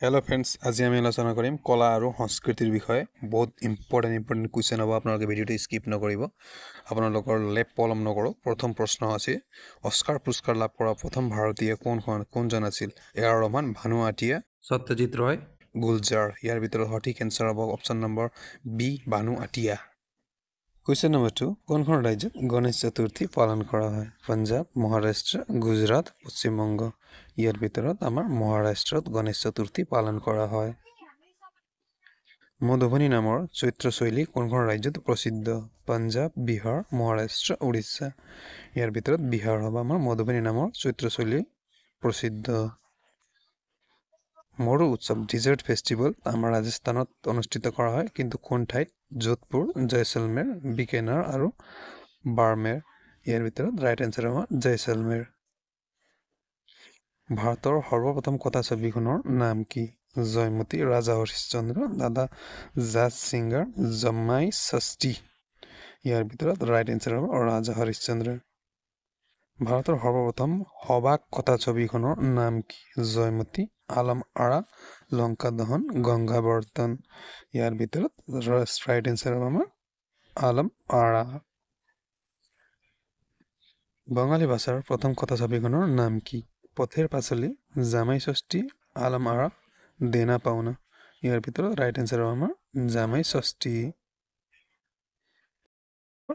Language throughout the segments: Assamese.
हेलो फ्रेंड्स আজি আমি আলোচনা কৰিম কলা আৰু সংস্কৃতিৰ বিষয়ে বহুত ইম্পৰ্টেন্ট কোৱেশ্চন হ'ব আপোনালোকে ভিডিওটো স্কিপ নকৰিব আপোনালোকৰ লেপ পলম নকৰো প্ৰথম প্ৰশ্ন আছে অস্কাৰ পুৰস্কাৰ লাভ কৰা প্ৰথম ভাৰতীয় কোনজন আছিল এআৰ ৰহমান ভানু আটিয়া সত্যজিৎ ৰয় গুলজাৰ ইয়াৰ ভিতৰত সঠিক এনসাৰ হ'ব অপচন নম্বৰ বি ভানু আটিয়া Question number 2 কোনখন ৰাজ্যত গণেশ চতুৰ্থী পালন কৰা হয় পঞ্জাব মহাৰাষ্ট্ৰ গুজৰাট পশ্চিম বংগ ইয়াৰ ভিতৰত আমাৰ মহাৰাষ্ট্ৰত গণেশ চতুৰ্থী পালন কৰা হয় মধুবনী নামৰ চৈত্ৰ শৈলী কোনখন ৰাজ্যত প্ৰসিদ্ধ পঞ্জাব বিহাৰ মহাৰাষ্ট্ৰ উৰিষ্যা ইয়াৰ ভিতৰত বিহাৰ হ'ব আমাৰ মধুবনী নামৰ চৈত্ৰ শৈলী প্ৰসিদ্ধ মৰু উৎসৱ ডিজাৰ্ট ফেষ্টিভেল আমাৰ ৰাজস্থানত অনুষ্ঠিত কৰা হয় কিন্তু কোন ঠাইত যোধপুৰ জয়সলমেৰ বিকানেৰ আৰু বাৰ্মেৰ ইয়াৰ ভিতৰত ৰাইট এনসাৰ হ'ব জয়সলমেৰ ভাৰতৰ সৰ্বপ্ৰথম কথা ছবিখনৰ নাম কি জয়মতী ৰাজা হৰিশ্চন্দ্ৰ দাদা জাজ সিংগাৰ জম্মাই ষষ্ঠী ইয়াৰ ভিতৰত ৰাইট এনসাৰ হ'ব ৰাজা হৰিশ্চন্দ্ৰ ভাৰতৰ সৰ্বপ্ৰথম সবাক কথা ছবিখনৰ নাম কি জয়মতী আলম আৰা লংকা দহন গংগা বৰ্তন ইয়াৰ ভিতৰত ৰাইট এনসাৰ হ'ব আমাৰ আলম আৰা বঙালী ভাষাৰ প্ৰথম কথা ছবিখনৰ নাম কি পথেৰ পাঁচালী জামাই ষষ্ঠী আলম আৰা দেনা পাওনা ইয়াৰ ভিতৰত ৰাইট এনসাৰ হ'ব আমাৰ জামাই ষষ্ঠী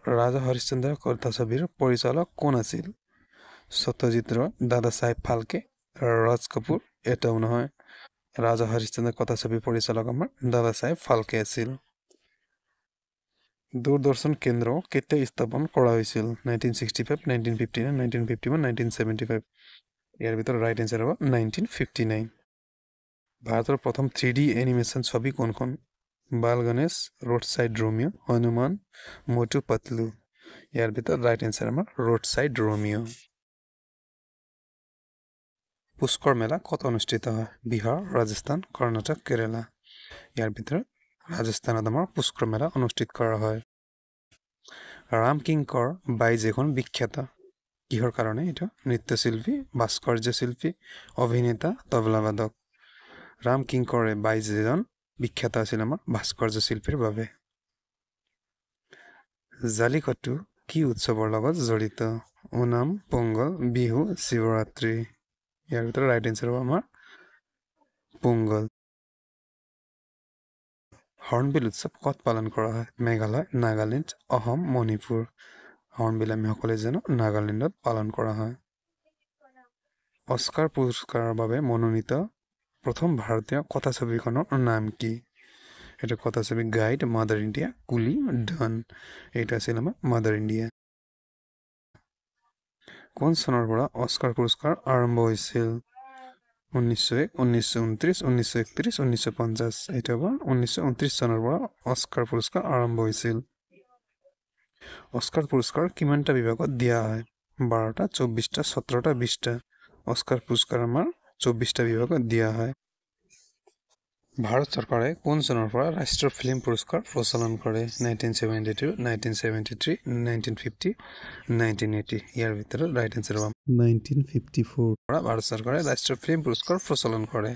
ৰাজা হৰিশ্চন্দ্ৰ কথা ছবিৰ পৰিচালক কোন আছিল সত্যজিৎ ৰায় দাদা সাহেব ফালকে ৰাজ কাপুৰ এটাও নহয় ৰাজা হৰিশ্চন্দ্ৰ কথা ছবিৰ পৰিচালক আমাৰ দাদা সাহেব ফালকে আছিল দূৰদৰ্শন কেন্দ্ৰ কেতিয়া স্থাপন কৰা হৈছিল 1965 1959 1951 1975 ইয়াৰ ভিতৰত ৰাইট এনসাৰ হ'ব 1959 ভাৰতৰ প্ৰথম 3D এনিমেশ্যন ছবি কোনখন Bal Ganesh road side Romeo Hanuman Motu Patlu ইয়াৰ ভিতৰত ৰাইট এনসাৰ আমাৰ road side Romeo Pushkar Mela কত অনুষ্ঠিত হয় বিহাৰ ৰাজস্থান কৰ্ণাটক কেৰালা ইয়াৰ ভিতৰত ৰাজস্থানত আমাৰ পুষ্কৰ মেলা অনুষ্ঠিত কৰা হয় ৰাম কিংকৰ বাইজ এখন বিখ্যাত কিহৰ কাৰণে এটা নৃত্যশিল্পী ভাস্কৰ্য শিল্পী অভিনেতা তবলাবাদক ৰাম কিংকৰে বাইজ এজন বিখ্যাত আছিল আমাৰ ভাস্কৰ্য শিল্পীৰ বাবে জালিকট্টু কি উৎসৱৰ লগত জড়িত ওনাম পোংগল বিহু শিৱৰাত্ৰি ইয়াৰ ভিতৰত ৰাইট এনসাৰ হ'ব আমাৰ পোংগল হৰ্ণবিল উৎসৱ কত পালন কৰা হয় মেঘালয় নাগালেণ্ড অসম মণিপুৰ হৰ্ণবিল আমি সকলোৱে জানো নাগালেণ্ডত পালন কৰা হয় অস্কাৰ পুৰস্কাৰৰ বাবে মনোনীত প্ৰথম ভাৰতীয় কথা ছবিখনৰ নাম কি এটা কথা ছবি গাইড মাদাৰ ইণ্ডিয়া কুলি ডন এটা আছিল আমাৰ মাদাৰ ইণ্ডিয়া কোন চনৰ পৰা অস্কাৰ পুৰস্কাৰ আৰম্ভ হৈছিল 1901 1929 1931 1950 এটা হ'ব 1929 চনৰ পৰা অস্কাৰ পুৰস্কাৰ আৰম্ভ হৈছিল অস্কাৰ পুৰস্কাৰ কিমানটা বিভাগত দিয়া হয় 12টা 24টা 17টা 20টা অস্কাৰ পুৰস্কাৰ আমাৰ 24টা বিভাগত দিয়া হয় ভাৰত চৰকাৰে কোন চনৰ পৰা ৰাষ্ট্ৰীয় ফিল্ম পুৰস্কাৰ প্ৰচলন কৰে 1972 1973 1950 1980 ইয়াৰ ভিতৰত ৰাইট এনসাৰ হ'ব 1954 পৰা ভাৰত চৰকাৰে ৰাষ্ট্ৰীয় ফিল্ম পুৰস্কাৰ প্ৰচলন কৰে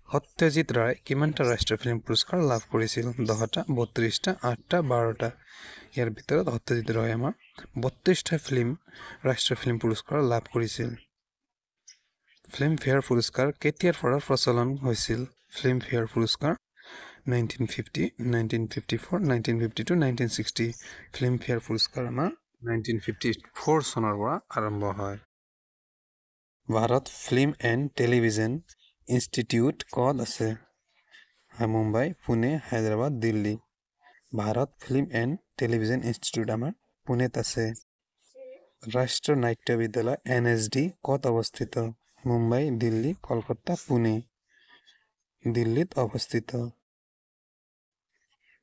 সত্যজিৎ ৰায় কিমানটা ৰাষ্ট্ৰীয় ফিল্ম পুৰস্কাৰ লাভ কৰিছিল 10টা 32টা 8টা 12টা ইয়াৰ ভিতৰত সত্যজিৎ ৰায় আমাৰ 32টা ৰাষ্ট্ৰীয় ফিল্ম পুৰস্কাৰ লাভ কৰিছিল ফিল্মফেয়াৰ পুৰস্কাৰ কেতিয়াৰ পৰা প্ৰচলন হৈছিল ফিল্মফেয়াৰ পুৰস্কাৰ 1950 1954 1952 1960 ফিল্মফেয়াৰ পুৰস্কাৰ আমাৰ 1954 চনৰ পৰা আৰম্ভ হয় Bharat film and television institute কত আছে Mumbai Pune Hyderabad Delhi Bharat film and television institute আমাৰ পুনেত আছে ৰাষ্ট্ৰীয় নাট্য বিদ্যালয় NSD কত অৱস্থিত মুম্বাই দিল্লী কলকাতা পুনে দিল্লীত অৱস্থিত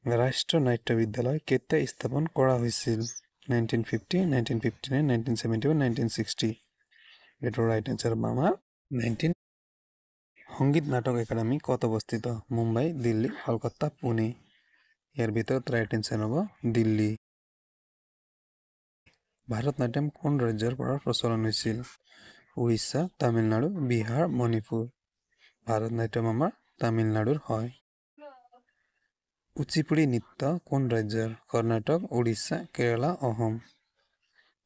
ৰাষ্ট্ৰীয় নাট্য বিদ্যালয় কেতিয়া স্থাপন কৰা হৈছিল 1950 1959 1971 1960 এটো ৰাইট এনসাৰ আমাৰ 19 সংগীত নাটক একাডেমী কত অৱস্থিত মুম্বাই দিল্লী কলকাতা পুনে ইয়াৰ ভিতৰত ৰাইট এনসাৰ হ'ব দিল্লী ভাৰতনাট্যম কোন ৰাজ্যৰ পৰা প্ৰচলন হৈছিল উৰিষ্যা তামিলনাডু বিহাৰ মণিপুৰ ভাৰতনাট্যম আমাৰ তামিলনাডুৰ হয় কুচিপুড়ি নৃত্য কোন ৰাজ্যৰ কৰ্ণাটক উৰিষ্যা কেৰালা অসম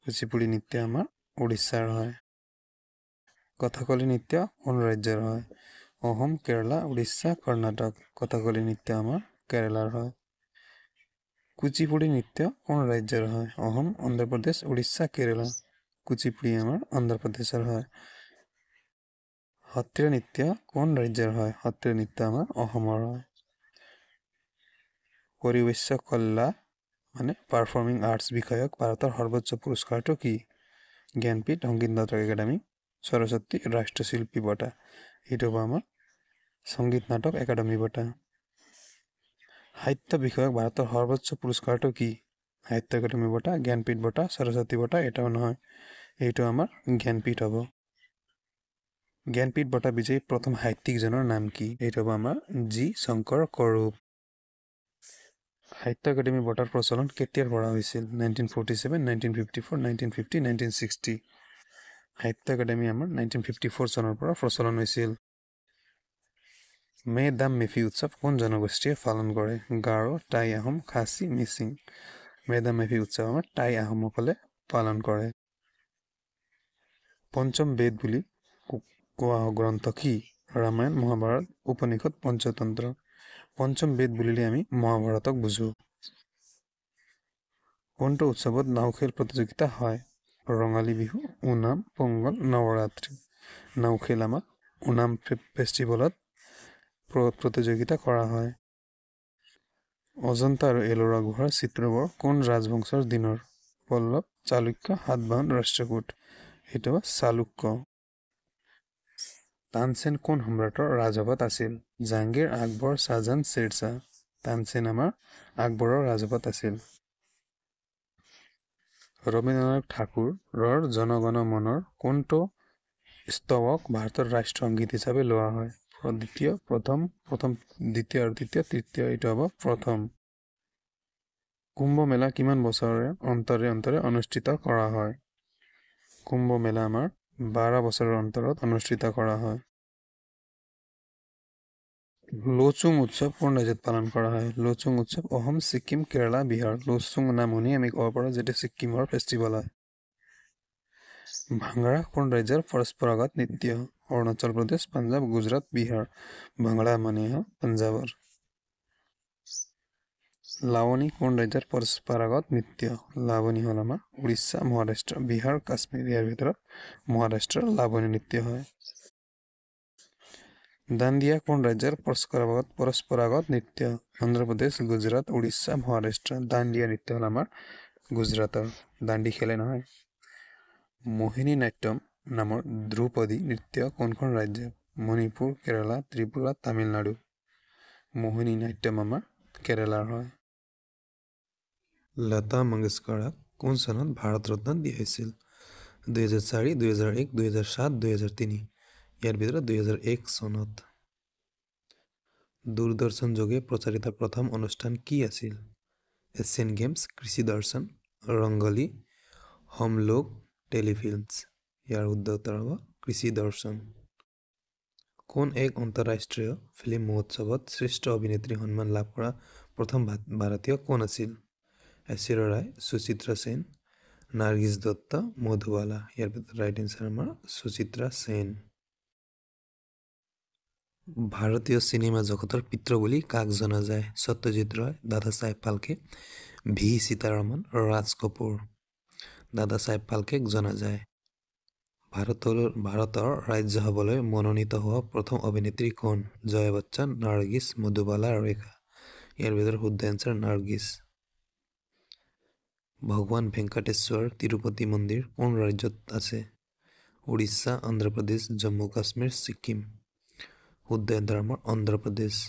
কুচিপুড়ি নৃত্য আমাৰ উৰিষ্যাৰ হয় কথাকলি নৃত্য কোন ৰাজ্যৰ হয় অসম কেৰালা উৰিষ্যা কৰ্ণাটক কথাকলি নৃত্য আমাৰ কেৰালাৰ হয় কুচিপুড়ি নৃত্য কোন ৰাজ্যৰ হয় অসম অন্ধ্ৰপ্ৰদেশ উৰিষ্যা কেৰালা কুচিপুড়ি আমাৰ অন্ধ্ৰপ্ৰদেশৰ হয় সত্ৰীয়া নৃত্য কোন ৰাজ্যৰ হয় সত্ৰীয়া নৃত্য আমাৰ অসমৰ হয় পৰিৱেশ কলা মানে পাৰফৰ্মিং আৰ্টছ বিষয়ক ভাৰতৰ সৰ্বোচ্চ পুৰস্কাৰটো কি জ্ঞানপীঠ সংগীত নাটক একাডেমী সৰস্বতী ৰাষ্ট্ৰীয় শিল্পী বঁটা এইটো আমাৰ সংগীত নাটক একাডেমী বঁটা সাহিত্য বিষয়ক ভাৰতৰ সৰ্বোচ্চ পুৰস্কাৰটো কি সাহিত্য একাডেমী বঁটা জ্ঞানপীঠ বঁটা সৰস্বতী বঁটা এটাও নহয় এইটো আমাৰ জ্ঞানপীঠ হ'ব জ্ঞানপীঠ বঁটা বিজয়ী প্ৰথম সাহিত্যিকজনৰ নাম কি এইটো হ'ব আমাৰ জি শংকৰ কৰূপ সাহিত্য একাডেমী বঁটাৰ প্ৰচলন কেতিয়াৰ পৰা হৈছিল 1947 1954 1950 1960 সাহিত্য একাডেমী আমাৰ 1954 চনৰ পৰা প্ৰচলন হৈছিল মে দাম মেফি উৎসৱ কোন জনগোষ্ঠীয়ে পালন কৰে গাৰো টাই আহোম খাচী মিচিং মে দাম মেফি উৎসৱ আমাৰ টাই আহোমসকলে পালন কৰে পঞ্চম বেদ বুলি কোৱা গ্ৰন্থ কি ৰামায়ণ মহাভাৰত উপনিষদ পঞ্চতন্ত্ৰ পঞ্চম বেদ বুলিলে আমি মহাভাৰতক বুজো কোনটো উৎসৱত নাও খেল প্ৰতিযোগিতা হয় ৰঙালী বিহু ওনাম পোংগল নৱৰাত্ৰি নাও খেল আমাৰ ওনাম ফেষ্টিভেলত প্ৰতিযোগিতা কৰা হয় অজন্তা আৰু এলোৰা গুহাৰ চিত্ৰবোৰ কোন ৰাজবংশৰ দিনৰ পল্লৱ চালুক্য সাতবাহন ৰাষ্ট্ৰকূট এইটো চালুক্য তানসেন কোন সম্ৰাটৰ ৰাজপথ আছিল জাহাংগীৰ আকবৰ শাহজাহান শ্বেৰশ্বাহ তানসেন আমাৰ আকবৰৰ ৰাজপথ আছিল ৰবীন্দ্ৰনাথ ঠাকুৰৰ জনগণ মনৰ কোনটো স্তৱক ভাৰতৰ ৰাষ্ট্ৰীয় সংগীত হিচাপে লোৱা হয় দ্বিতীয় প্ৰথম দ্বিতীয় আৰু তৃতীয় এইটো হ'ব প্ৰথম কুম্ভ মেলা কিমান বছৰে অন্তৰে অনুষ্ঠিত কৰা হয় কুম্ভ মেলা আমাৰ 12 বছৰৰ অন্তৰত অনুষ্ঠিত কৰা হয় লোচুং উৎসৱ কোন ৰাজ্যত পালন কৰা হয় লোচুং উৎসৱ অসম ছিকিম কেৰালা বিহাৰ লোচুং নাম শুনি আমি ক'ব পাৰোঁ যেটো ছিকিমৰ ফেষ্টিভেল হয় ভাংৰা কোন ৰাজ্যৰ পৰম্পৰাগত নৃত্য অৰুণাচল প্ৰদেশ পাঞ্জাব গুজৰাট বিহাৰ ভাংৰা মানে পাঞ্জাবৰ লাৱনী কোন ৰাজ্যৰ পৰম্পৰাগত নৃত্য লাৱনী হ'ল আমাৰ উৰিষ্যা মহাৰাষ্ট্ৰ বিহাৰ কাশ্মীৰ ইয়াৰ ভিতৰত মহাৰাষ্ট্ৰৰ লাৱনী নৃত্য হয় দাণ্ডিয়া কোন ৰাজ্যৰ পৰম্পৰাগত নৃত্য অন্ধ্ৰপ্ৰদেশ গুজৰাট উৰিষ্যা মহাৰাষ্ট্ৰ দাণ্ডিয়া নৃত্য হ'ল আমাৰ গুজৰাটৰ দাণ্ডি খেলে নহয় মোহিনী নাট্যম নামৰ ধ্ৰুপদী নৃত্য কোনখন ৰাজ্য মণিপুৰ কেৰালা ত্ৰিপুৰা তামিলনাডু মোহিনী নাট্যম আমাৰ কেৰালাৰ হয় লতা মংগেশকাৰক কোন চনত ভাৰত ৰত্ন দিয়া হৈছিল 2004 2001 2007 2003 ইয়াৰ ভিতৰত 2001 চনত দূৰদৰ্শন যোগে প্ৰচাৰিত প্ৰথম অনুষ্ঠান কি আছিল এছিয়ান গেমছ কৃষি দৰ্শন ৰংগলী হোম লোক টেলিফিল্মছ ইয়াৰ উত্তৰ হ'ব কৃষি দৰ্শন কোন এক আন্তঃৰাষ্ট্ৰীয় ফিল্ম মহোৎসৱত শ্ৰেষ্ঠ অভিনেত্ৰী সন্মান লাভ কৰা প্ৰথম ভাৰতীয় কোন আছিল ঐশ্বৰ্যা ৰায় সুচিত্ৰা সেন নাৰ্গিছ দত্ত মধুবালা ইয়াৰ ভিতৰত ৰাইট এনসাৰ আমাৰ সুচিত্ৰা সেন ভাৰতীয় চিনেমা জগতৰ পিতৃ বুলি কাক জনা যায় সত্যজিৎ ৰায় দাদা চাহেব ফাল্কে ভি সীতাৰামন ৰাজ কাপুৰ দাদা চাহেব ফাল্কেক জনা যায় ভাৰতৰ ৰাজ্য হ'বলৈ মনোনীত হোৱা প্ৰথম অভিনেত্ৰী কোন জয়া বচ্চন নাৰ্গিছ মধুবালা ৰেখা ইয়াৰ ভিতৰত শুদ্ধ এনসাৰ নাৰ্গিছ ভগৱান ভেংকটেশ্বৰ তিৰুপতি মন্দিৰ কোন ৰাজ্যত আছে উৰিষ্যা অন্ধ্ৰপ্ৰদেশ জম্মু কাশ্মীৰ ছিকিম শুদ্ধ এনসাৰ আমাৰ অন্ধ্ৰপ্ৰদেশ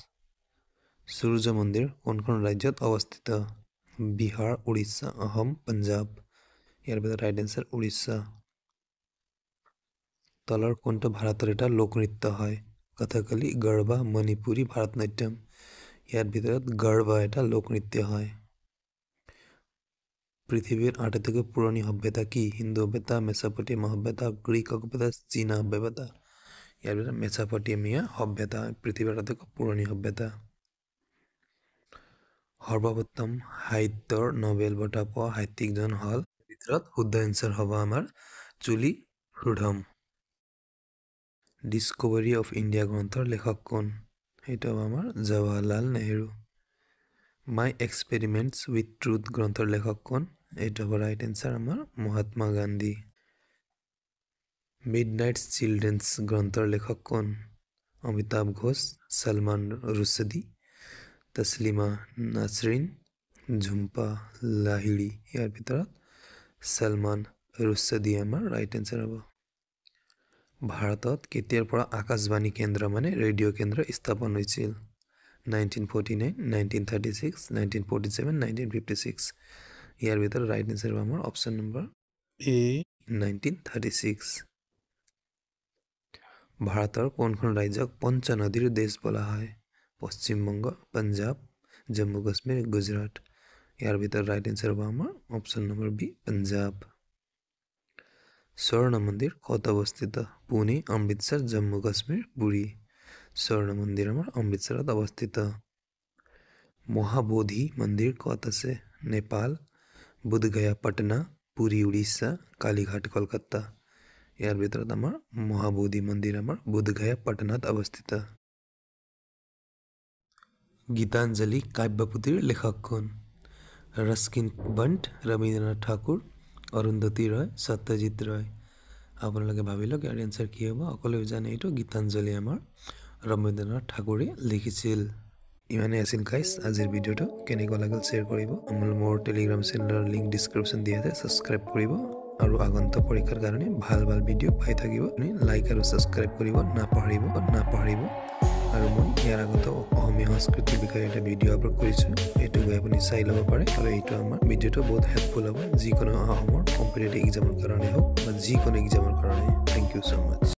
সূৰ্য মন্দিৰ কোনখন ৰাজ্যত অৱস্থিত বিহাৰ উৰিষ্যা অসম পাঞ্জাব ইয়াৰ ভিতৰত ৰাইট এনসাৰ উৰিষ্যা তলৰ কোনটো ভাৰতৰ এটা লোকনৃত্য হয় কথকলি গৰবা মণিপুৰী ভাৰতনাট্যম ইয়াৰ ভিতৰত গৰবা এটা লোকনৃত্য হয় পৃথিৱীৰ আটাইতকৈ পুৰণি সভ্যতা কি হিন্দু সভ্যতা মেছপটেমিয়া সভ্যতা গ্ৰীক সভ্যতা চীনা সভ্যতা ইয়াৰ ভিতৰত মেচপটেমিয়া সভ্যতা পৃথিৱীৰ আটাইতকৈ পুৰণি সভ্যতা সৰ্বপ্ৰথম সাহিত্যৰ নোবেল বঁটা পোৱা সাহিত্যিকজন হ'ল ভিতৰত শুদ্ধ এনচাৰ হ'ব আমাৰ জুলি ৰুডম ডিস্কভাৰী অফ ইণ্ডিয়া গ্ৰন্থৰ লেখক কোন সেইটো হ'ব আমাৰ জৱাহৰলাল নেহৰু মাই এক্সপেৰিমেণ্টছ উইথ ট্ৰুথ গ্ৰন্থৰ লেখক কোন এইটো হ'ব ৰাইট এনচাৰ আমাৰ মহাত্মা গান্ধী মিডনাইট চিলড্ৰেন্স গ্ৰন্থৰ লেখক কোন অমিতাভ ঘোষ সলমান ৰুশ্বদি তছলিমা নাছৰিন ঝুম্পা লাহিৰি ইয়াৰ ভিতৰত সলমান ৰুশ্বদি আমাৰ ৰাইট এনচাৰ হ'ব ভাৰতত কেতিয়াৰ পৰা আকাশবাণী কেন্দ্ৰ মানে ৰেডিঅ' কেন্দ্ৰ স্থাপন হৈছিল 1949 1936 1947 1956 ইয়াৰ ভিতৰত ৰাইট এনচাৰ হ'ব আমাৰ অপচন নম্বৰ এ 1936 ভাৰতৰ কোনখন ৰাজ্যক পঞ্চনদীৰ দেশ বোলা হয় পশ্চিমবংগ পঞ্জাব জম্মু কাশ্মীৰ গুজৰাট ইয়াৰ ভিতৰত ৰাইট এনচাৰ হ'ব আমাৰ অপচন নম্বৰ বি পঞ্জাব স্বৰ্ণ মন্দিৰ ক'ত অৱস্থিত পুনে অমৃতসৰ জম্মু কাশ্মীৰ পুৰী স্বৰ্ণ মন্দিৰ আমাৰ অমৃতসৰত অৱস্থিত মহাবোধি মন্দিৰ ক'ত আছে নেপাল বুধগয়া পাটনা পুৰী উৰিষ্যা কালীঘাট কলকাতা ইয়াৰ ভিতৰত আমাৰ মহাবোধি মন্দিৰ আমাৰ বুধগয়া পাটনাত অৱস্থিত গীতাঞ্জলি কাব্যপুথিৰ লেখক কোন ৰস্কিন বন্ট ৰবীন্দ্ৰনাথ ঠাকুৰ অৰুন্ধতী ৰয় সত্যজিৎ ৰয় আপোনালোকে ভাবি লওক ইয়াৰ এনচাৰ কি হ'ব সকলোৱে জানে এইটো গীতাঞ্জলি আমাৰ ৰবীন্দ্ৰনাথ ঠাকুৰে লিখিছিল ইমানে আছিল গাইস আজিৰ ভিডিঅ'টো কেনেকুৱা লাগিল শ্বেয়াৰ কৰিব মোৰ টেলিগ্ৰাম চেনেলৰ লিংক ডিছক্ৰিপশ্যন দিয়া আছে ছাবস্ক্ৰাইব কৰিব আৰু আগন্তুক পৰীক্ষাৰ কাৰণে ভাল ভিডিঅ' পাই থাকিব আপুনি লাইক আৰু ছাবস্ক্ৰাইব কৰিব নাপাহৰিব আৰু মই ইয়াৰ আগতে অসমীয়া সংস্কৃতিৰ বিষয়ে এটা ভিডিঅ' আপলোড কৰিছোঁ এইটো গৈ আপুনি চাই ল'ব পাৰে আৰু এইটো আমাৰ ভিডিঅ'টো বহুত হেল্পফুল হ'ব যিকোনো অসমৰ কম্পিটিটিভ এক্সামৰ কাৰণে হওক বা যিকোনো এক্সামৰ কাৰণে থেংক ইউ ছ' মাছ